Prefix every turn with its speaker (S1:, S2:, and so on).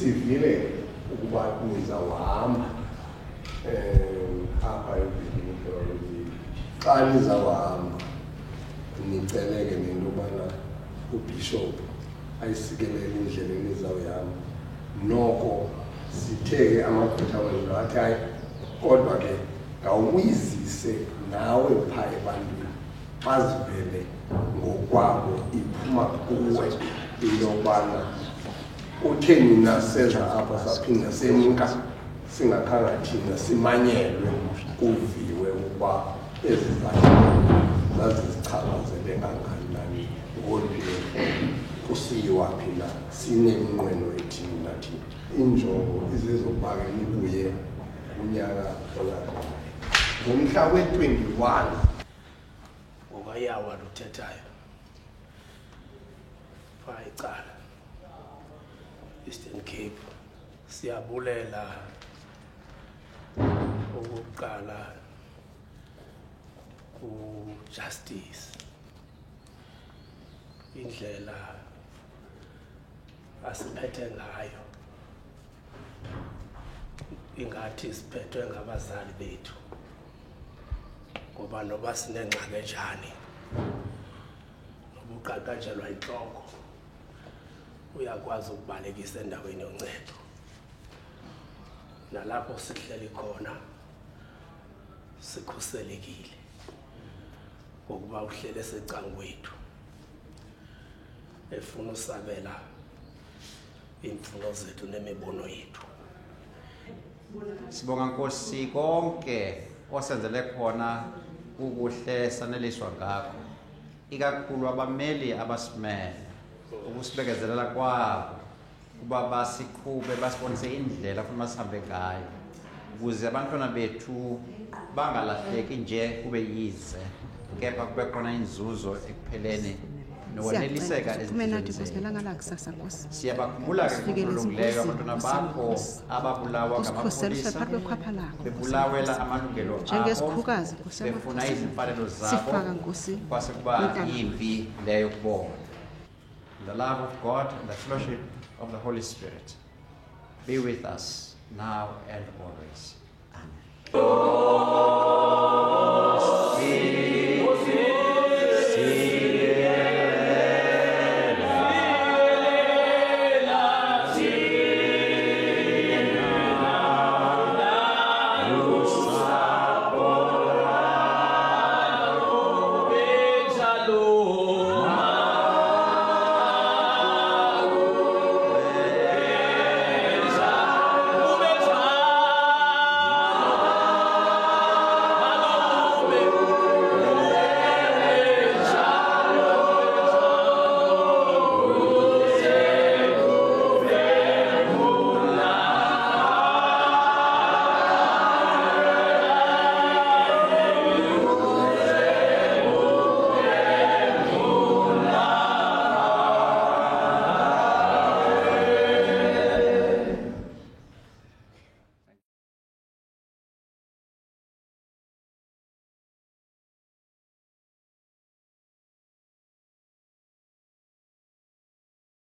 S1: sivile ukuba nizawuhamba apha evilini xa nizawuhamba niceleke nento yobana ubishop ayisikelele indleleni izawuhamba noko sithe amaphutha wethu athi hayi kodwa ke ngawuyizise nawe phaa ebantwini bazivele ngokwabo iphuma kuwe into yobana utheni nasenza apha saphinda semka singakhange thina simanyelwe kuviwe ukuba ezi zazizichaphazele kangakanani ngolwimi kusiyiwa phina sineminqweno ethini nathi injongo izezokuba ke nibuye unyaka olayo ngomhla we-21 ngokayawa luthethayo phaa icala Eastern Cape siyabulela ukuqala ku-Justice indlela asiphethe ngayo ingathi siphethwe ngabazali bethu ngoba noba sinengxaki enjani nobuqaqanjelwa intloko uyakwazi ukubalekisa endaweni yoncedo nalapho sihleli khona sikhuselekile ngokuba uhlele secangwethu efuna usabela imfuno zethu nemibono yethu.
S2: Sibonga Nkosi konke osenzele khona ukuhle saneliswa ngakho ikakhulu abameli abasimele ukusibekezelela kwabo kuba basiqhube basibonise indlela ufuna sihambe ngayo ukuze abantwana bethu bangalahleki nje kube yize kepha kube khona inzuzo ekupheleni nokuneliseka ezindleleni. Siyabakhumbula ke kulungileyo abantwana bakho ababulawa ngamapolisa bebulawela amalungelo abo befuna izimfanelo zabo kwase kuba impi leyo kubona. The love of God and the fellowship of the Holy Spirit be with us now and always. Amen.